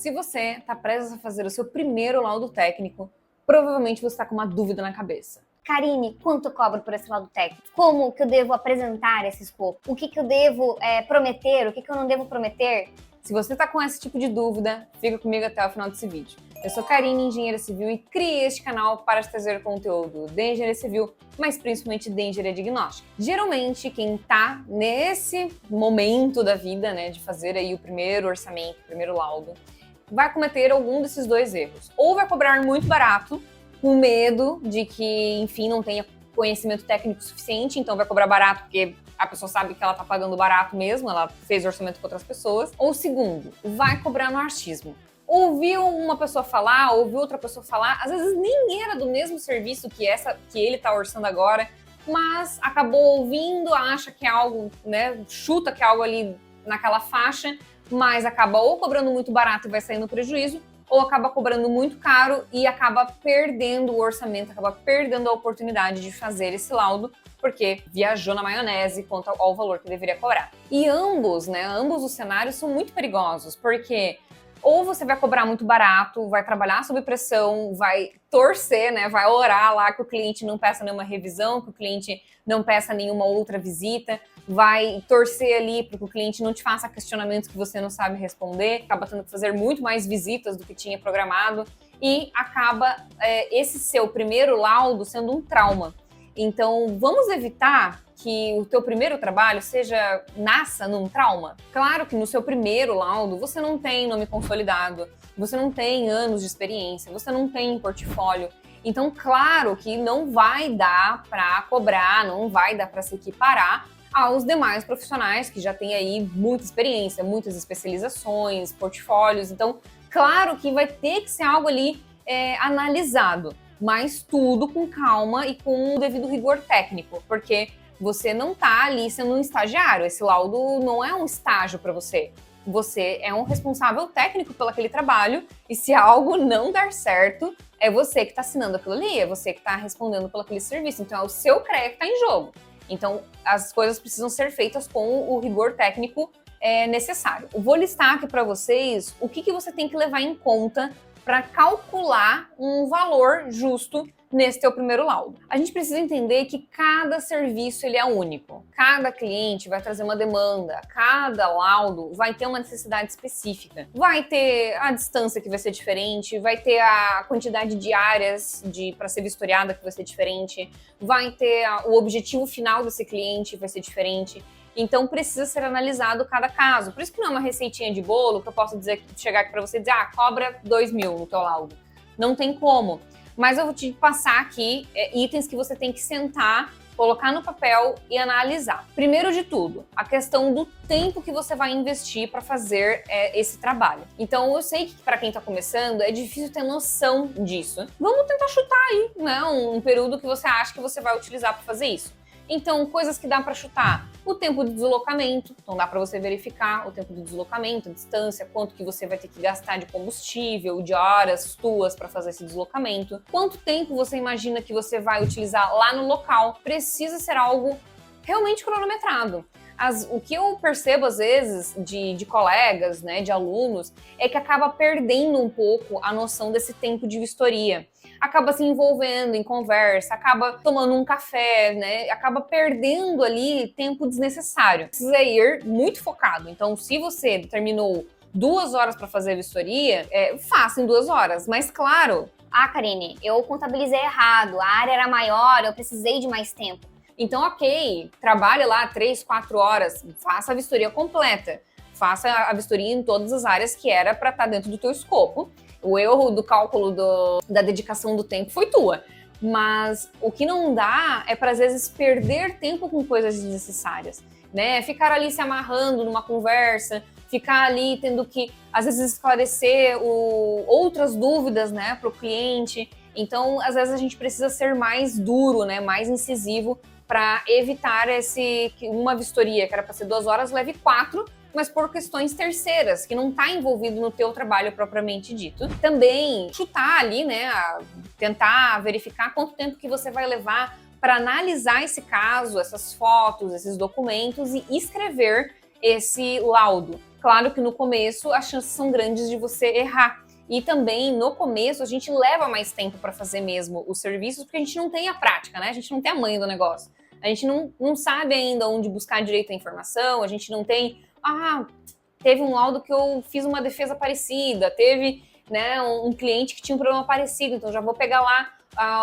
Se você está prestes a fazer o seu primeiro laudo técnico, provavelmente você está com uma dúvida na cabeça. Karine, quanto eu cobro por esse laudo técnico? Como que eu devo apresentar esse escopo? O que eu devo prometer? O que eu não devo prometer? Se você está com esse tipo de dúvida, fica comigo até o final desse vídeo. Eu sou Karine, engenheira civil, e criei este canal para te trazer conteúdo de engenharia civil, mas principalmente de engenharia diagnóstica. Geralmente, quem está nesse momento da vida, né, de fazer aí o primeiro orçamento, o primeiro laudo, vai cometer algum desses dois erros. Ou vai cobrar muito barato, com medo de que, enfim, não tenha conhecimento técnico suficiente, então vai cobrar barato porque a pessoa sabe que ela tá pagando barato mesmo, ela fez orçamento com outras pessoas. Ou segundo, vai cobrar no achismo. Ouviu uma pessoa falar, ouviu outra pessoa falar, às vezes nem era do mesmo serviço que ele tá orçando agora, mas acabou ouvindo, acha que é algo, né, chuta que é algo ali naquela faixa, mas acaba ou cobrando muito barato e vai sair no prejuízo, ou acaba cobrando muito caro e acaba perdendo o orçamento, acaba perdendo a oportunidade de fazer esse laudo, porque viajou na maionese quanto ao valor que deveria cobrar. E ambos os cenários são muito perigosos, porque ou você vai cobrar muito barato, vai trabalhar sob pressão, vai torcer, né, vai orar lá que o cliente não peça nenhuma revisão, que o cliente não peça nenhuma outra visita, vai torcer ali para que o cliente não te faça questionamentos que você não sabe responder, acaba tendo que fazer muito mais visitas do que tinha programado e acaba esse seu primeiro laudo sendo um trauma. Então, vamos evitar que o teu primeiro trabalho nasça num trauma? Claro que no seu primeiro laudo você não tem nome consolidado, você não tem anos de experiência, você não tem portfólio. Então, claro que não vai dar para cobrar, não vai dar para se equiparar aos demais profissionais que já têm aí muita experiência, muitas especializações, portfólios. Então, claro que vai ter que ser algo ali analisado, mas tudo com calma e com o devido rigor técnico, porque você não está ali sendo um estagiário, esse laudo não é um estágio para você. Você é um responsável técnico pelo aquele trabalho e se algo não der certo, é você que está assinando aquilo ali, é você que está respondendo pelo aquele serviço. Então é o seu CREA que está em jogo. Então as coisas precisam ser feitas com o rigor técnico necessário. Eu vou listar aqui para vocês o que você tem que levar em conta para calcular um valor justo nesse teu primeiro laudo. A gente precisa entender que cada serviço ele é único. Cada cliente vai trazer uma demanda, cada laudo vai ter uma necessidade específica. Vai ter a distância que vai ser diferente, vai ter a quantidade de áreas para ser vistoriada que vai ser diferente, vai ter o objetivo final desse cliente vai ser diferente. Então precisa ser analisado cada caso. Por isso que não é uma receitinha de bolo que eu posso chegar aqui para você e dizer, cobra 2.000 no teu laudo. Não tem como. Mas eu vou te passar aqui itens que você tem que sentar, colocar no papel e analisar. Primeiro de tudo, a questão do tempo que você vai investir para fazer esse trabalho. Então eu sei que para quem está começando é difícil ter noção disso. Vamos tentar chutar aí, né, um período que você acha que você vai utilizar para fazer isso. Então, coisas que dá para chutar. O tempo de deslocamento, então dá para você verificar o tempo de deslocamento, a distância, quanto que você vai ter que gastar de combustível, de horas tuas para fazer esse deslocamento. Quanto tempo você imagina que você vai utilizar lá no local. Precisa ser algo realmente cronometrado. O que eu percebo às vezes de colegas, né, de alunos, é que acaba perdendo um pouco a noção desse tempo de vistoria. Acaba se envolvendo em conversa, acaba tomando um café, né? Acaba perdendo ali tempo desnecessário. Precisa ir muito focado. Então, se você determinou 2 horas para fazer a vistoria, faça em 2 horas. Mas, claro... Karine, eu contabilizei errado, a área era maior, eu precisei de mais tempo. Então, ok, trabalhe lá 3, 4 horas, faça a vistoria completa. Faça a vistoria em todas as áreas que era para estar dentro do teu escopo. O erro do cálculo da dedicação do tempo foi tua. Mas o que não dá é para, às vezes, perder tempo com coisas desnecessárias, né? Ficar ali se amarrando numa conversa, ficar ali tendo que, às vezes, esclarecer outras dúvidas, né, para o cliente. Então, às vezes, a gente precisa ser mais duro, né, mais incisivo para evitar uma vistoria que era para ser 2 horas, leve 4, mas por questões terceiras, que não está envolvido no teu trabalho propriamente dito. Também chutar ali, né, tentar verificar quanto tempo que você vai levar para analisar esse caso, essas fotos, esses documentos e escrever esse laudo. Claro que no começo as chances são grandes de você errar. E também, no começo, a gente leva mais tempo para fazer mesmo os serviços, porque a gente não tem a prática, né? A gente não tem a manha do negócio. A gente não sabe ainda onde buscar direito a informação, a gente não tem... teve um laudo que eu fiz uma defesa parecida, teve, né, um cliente que tinha um problema parecido, então já vou pegar lá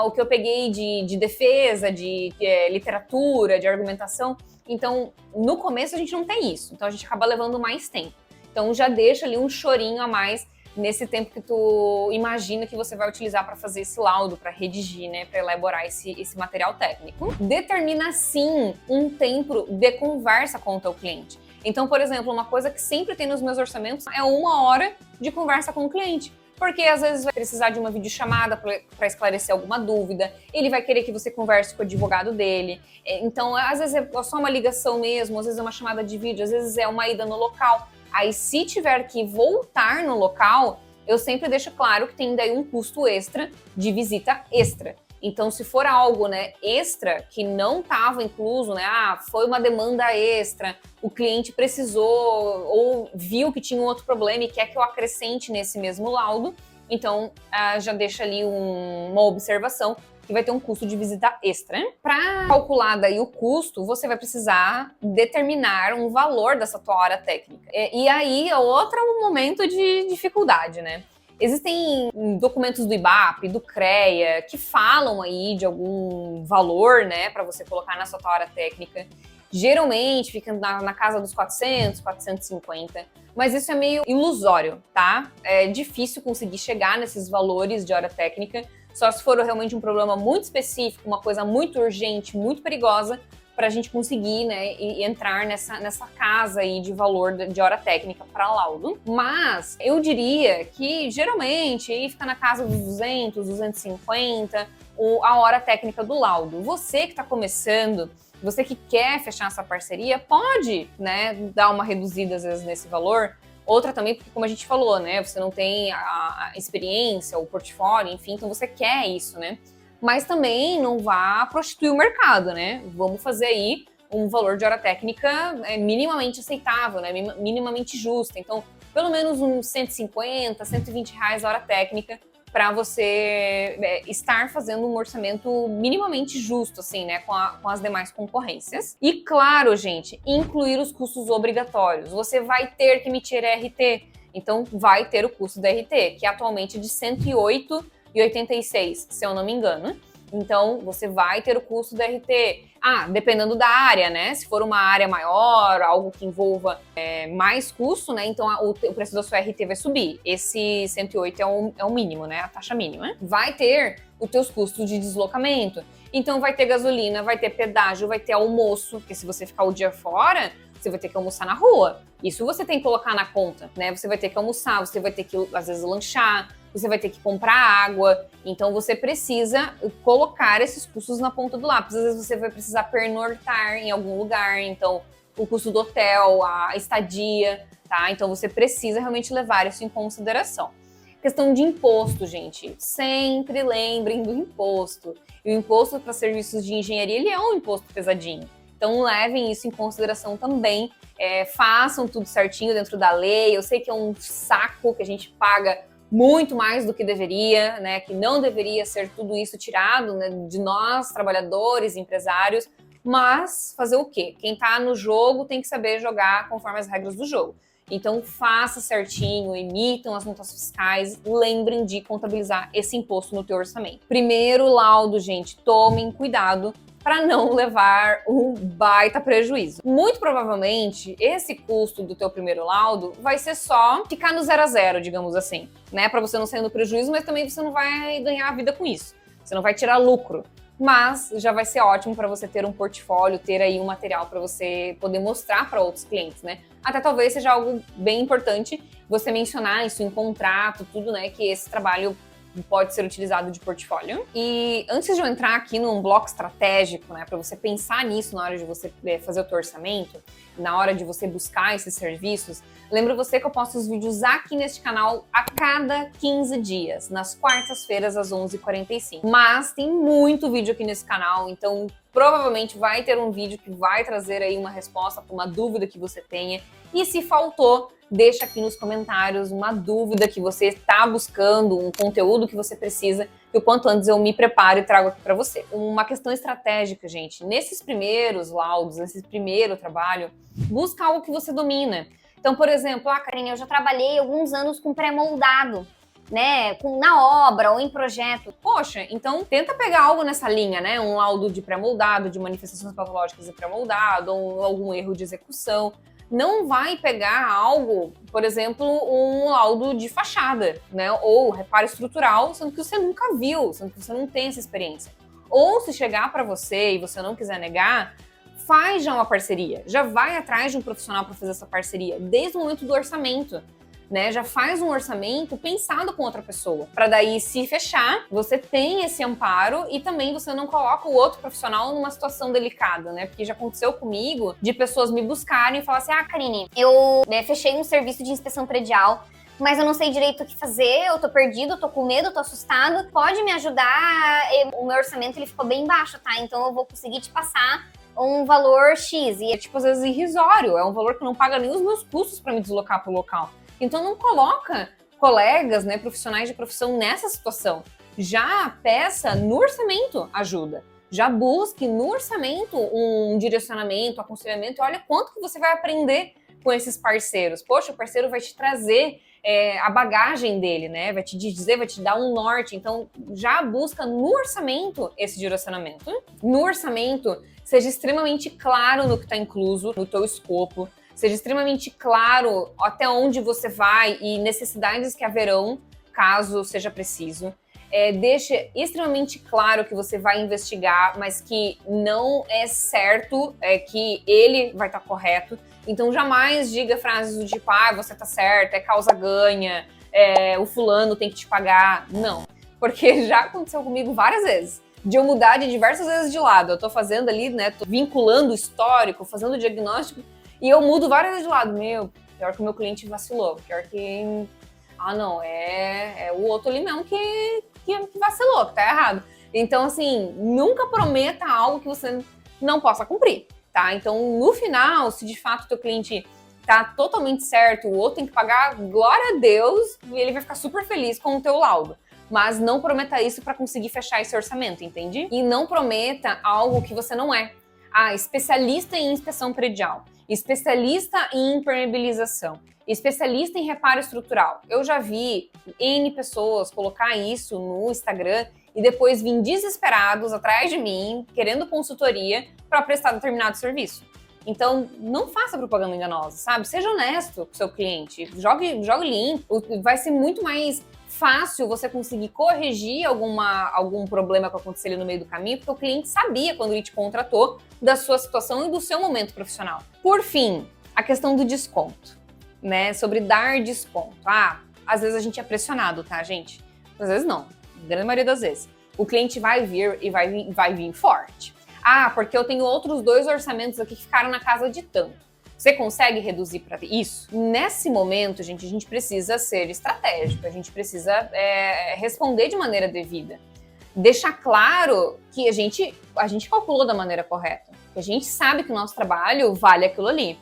o que eu peguei de defesa, de literatura, de argumentação. Então, no começo a gente não tem isso, então a gente acaba levando mais tempo. Então já deixa ali um chorinho a mais nesse tempo que tu imagina que você vai utilizar para fazer esse laudo, para redigir, né, para elaborar esse material técnico. Determina sim um tempo de conversa com o teu cliente. Então, por exemplo, uma coisa que sempre tem nos meus orçamentos é 1 hora de conversa com o cliente. Porque às vezes vai precisar de uma videochamada para esclarecer alguma dúvida, ele vai querer que você converse com o advogado dele. Então, às vezes é só uma ligação mesmo, às vezes é uma chamada de vídeo, às vezes é uma ida no local. Aí, se tiver que voltar no local, eu sempre deixo claro que tem daí um custo extra de visita extra. Então, se for algo, né, extra, que não estava incluso, né, foi uma demanda extra, o cliente precisou ou viu que tinha um outro problema e quer que eu acrescente nesse mesmo laudo, então já deixa ali uma observação que vai ter um custo de visita extra. Para calcular daí o custo, você vai precisar determinar um valor dessa tua hora técnica. E aí é outro momento de dificuldade, né? Existem documentos do IBAP, do CREA, que falam aí de algum valor, né, para você colocar na sua hora técnica. Geralmente fica na casa dos 400, 450, mas isso é meio ilusório, tá? É difícil conseguir chegar nesses valores de hora técnica, só se for realmente um problema muito específico, uma coisa muito urgente, muito perigosa, para a gente conseguir, né, entrar nessa casa aí de valor de hora técnica para laudo. Mas eu diria que geralmente aí fica na casa dos 200, 250 a hora técnica do laudo. Você que está começando, você que quer fechar essa parceria, pode, né, dar uma reduzida às vezes nesse valor. Outra também, porque como a gente falou, né, você não tem a experiência, o portfólio, enfim, então você quer isso, né? Mas também não vá prostituir o mercado, né? Vamos fazer aí um valor de hora técnica minimamente aceitável, né? Minimamente justo. Então, pelo menos uns 150, 120 reais a hora técnica para você estar fazendo um orçamento minimamente justo, assim, né? Com as demais concorrências. E claro, gente, incluir os custos obrigatórios. Você vai ter que emitir RT, então vai ter o custo da RT, que é atualmente de R$ 108,86, se eu não me engano. Então, você vai ter o custo do RT. Dependendo da área, né? Se for uma área maior, algo que envolva mais custo, né? Então, o preço da sua RT vai subir. Esse 108 é o mínimo, né? A taxa mínima. Vai ter os teus custos de deslocamento. Então, vai ter gasolina, vai ter pedágio, vai ter almoço, porque se você ficar o dia fora, você vai ter que almoçar na rua. Isso você tem que colocar na conta, né? Você vai ter que almoçar, você vai ter que, às vezes, lanchar, você vai ter que comprar água, então você precisa colocar esses custos na ponta do lápis. Às vezes você vai precisar pernoitar em algum lugar, então o custo do hotel, a estadia, tá? Então você precisa realmente levar isso em consideração. Questão de imposto, gente. Sempre lembrem do imposto. E o imposto para serviços de engenharia, ele é um imposto pesadinho. Então levem isso em consideração também. Façam tudo certinho dentro da lei. Eu sei que é um saco que a gente paga muito mais do que deveria, né? Que não deveria ser tudo isso tirado, né, de nós, trabalhadores, empresários, mas fazer o quê? Quem tá no jogo tem que saber jogar conforme as regras do jogo. Então faça certinho, emitam as notas fiscais, lembrem de contabilizar esse imposto no teu orçamento. Primeiro laudo, gente, tomem cuidado para não levar um baita prejuízo. Muito provavelmente, esse custo do teu primeiro laudo vai ser só ficar no 0 a 0, digamos assim, né? Para você não sair no prejuízo, mas também você não vai ganhar a vida com isso. Você não vai tirar lucro. Mas já vai ser ótimo para você ter um portfólio, ter aí um material para você poder mostrar para outros clientes, né? Até talvez seja algo bem importante você mencionar isso em contrato, tudo, né? Que esse trabalho pode ser utilizado de portfólio. E antes de eu entrar aqui num bloco estratégico, né, para você pensar nisso na hora de você fazer o teu orçamento, na hora de você buscar esses serviços, lembro você que eu posto os vídeos aqui neste canal a cada 15 dias, nas quartas-feiras às 11h45. Mas tem muito vídeo aqui nesse canal, então provavelmente vai ter um vídeo que vai trazer aí uma resposta para uma dúvida que você tenha. E se faltou, deixa aqui nos comentários uma dúvida que você está buscando, um conteúdo que você precisa, que o quanto antes eu me preparo e trago aqui para você. Uma questão estratégica, gente, nesses primeiros laudos, nesse primeiro trabalho, busca algo que você domina. Então, por exemplo, Karine, eu já trabalhei alguns anos com pré-moldado, né, na obra ou em projeto. Poxa, então tenta pegar algo nessa linha, né? Um laudo de pré-moldado, de manifestações patológicas de pré-moldado, ou algum erro de execução. Não vai pegar algo, por exemplo, um laudo de fachada, né? Ou reparo estrutural, sendo que você nunca viu, sendo que você não tem essa experiência. Ou se chegar para você e você não quiser negar, faz já uma parceria. Já vai atrás de um profissional para fazer essa parceria, desde o momento do orçamento. Né, já faz um orçamento pensado com outra pessoa, para daí se fechar, você tem esse amparo e também você não coloca o outro profissional numa situação delicada, né? Porque já aconteceu comigo de pessoas me buscarem e falar assim: Karine, eu fechei um serviço de inspeção predial, mas eu não sei direito o que fazer, eu tô perdido, eu tô com medo, eu tô assustado, pode me ajudar? O meu orçamento ele ficou bem baixo, tá? Então eu vou conseguir te passar um valor X. E é tipo, às vezes, irrisório, é um valor que não paga nem os meus custos para me deslocar pro local. Então não coloca colegas, né, profissionais de profissão nessa situação. Já peça no orçamento ajuda. Já busque no orçamento um direcionamento, aconselhamento. Olha quanto que você vai aprender com esses parceiros. Poxa, o parceiro vai te trazer a bagagem dele, né? Vai te dizer, vai te dar um norte. Então já busca no orçamento esse direcionamento. No orçamento, seja extremamente claro no que está incluso, no teu escopo. Seja extremamente claro até onde você vai e necessidades que haverão, caso seja preciso. Deixe extremamente claro que você vai investigar, mas que não é certo que ele vai estar correto. Então, jamais diga frases do tipo, você tá certo, é causa ganha, o fulano tem que te pagar. Não, porque já aconteceu comigo várias vezes. De eu mudar de diversas vezes de lado. Eu tô fazendo ali, né, tô vinculando o histórico, fazendo o diagnóstico, e eu mudo várias vezes de lado. Pior que o meu cliente vacilou. Pior que... não, é o outro ali mesmo que vacilou, que tá errado. Então, assim, nunca prometa algo que você não possa cumprir, tá? Então, no final, se de fato o teu cliente tá totalmente certo, o outro tem que pagar, glória a Deus, e ele vai ficar super feliz com o teu laudo. Mas não prometa isso para conseguir fechar esse orçamento, entende? E não prometa algo que você não é. Especialista em inspeção predial, especialista em impermeabilização, especialista em reparo estrutural. Eu já vi N pessoas colocar isso no Instagram e depois vir desesperados atrás de mim, querendo consultoria para prestar determinado serviço. Então, não faça propaganda enganosa, sabe? Seja honesto com o seu cliente, jogue limpo, vai ser muito mais fácil você conseguir corrigir algum problema que aconteceu ali no meio do caminho, porque o cliente sabia, quando ele te contratou, da sua situação e do seu momento profissional. Por fim, a questão do desconto, né? Sobre dar desconto. Às vezes a gente é pressionado, tá, gente? Às vezes não, na grande maioria das vezes. O cliente vai vir e vai vir forte. Porque eu tenho outros 2 orçamentos aqui que ficaram na casa de tanto. Você consegue reduzir para isso? Nesse momento, gente, a gente precisa ser estratégico, a gente precisa responder de maneira devida. Deixar claro que a gente calculou da maneira correta, que a gente sabe que o nosso trabalho vale aquilo ali,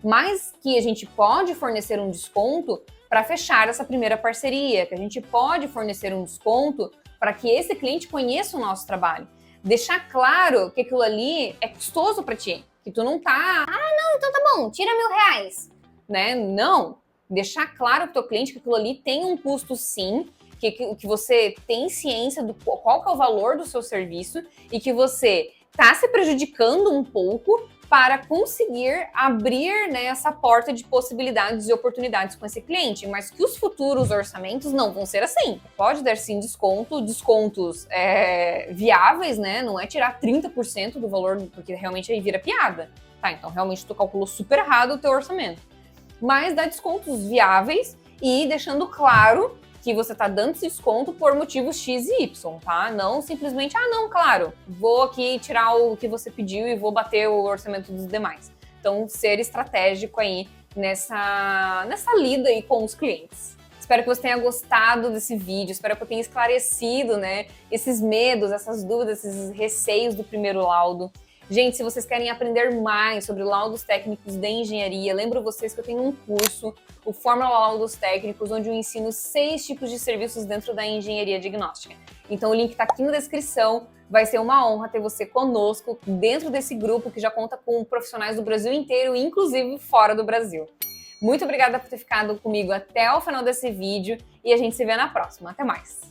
mas que a gente pode fornecer um desconto para fechar essa primeira parceria, que a gente pode fornecer um desconto para que esse cliente conheça o nosso trabalho. Deixar claro que aquilo ali é custoso para ti. Que tu não tá... não, então tá bom, tira R$1.000. Né? Não. Deixar claro pro teu cliente que aquilo ali tem um custo sim, que você tem ciência do qual que é o valor do seu serviço e que você tá se prejudicando um pouco para conseguir abrir, né, essa porta de possibilidades e oportunidades com esse cliente, mas que os futuros orçamentos não vão ser assim. Pode dar sim descontos viáveis, né? Não é tirar 30% do valor, porque realmente aí vira piada. Tá, então realmente tu calculou super errado o teu orçamento. Mas dá descontos viáveis e deixando claro que você tá dando esse desconto por motivos X e Y, tá? Não simplesmente, não, claro, vou aqui tirar o que você pediu e vou bater o orçamento dos demais. Então, ser estratégico aí nessa lida aí com os clientes. Espero que você tenha gostado desse vídeo, espero que eu tenha esclarecido, né, esses medos, essas dúvidas, esses receios do primeiro laudo. Gente, se vocês querem aprender mais sobre laudos técnicos de engenharia, lembro vocês que eu tenho um curso, o Fórmula Laudos Técnicos, onde eu ensino 6 tipos de serviços dentro da engenharia diagnóstica. Então o link está aqui na descrição. Vai ser uma honra ter você conosco dentro desse grupo que já conta com profissionais do Brasil inteiro, inclusive fora do Brasil. Muito obrigada por ter ficado comigo até o final desse vídeo e a gente se vê na próxima. Até mais!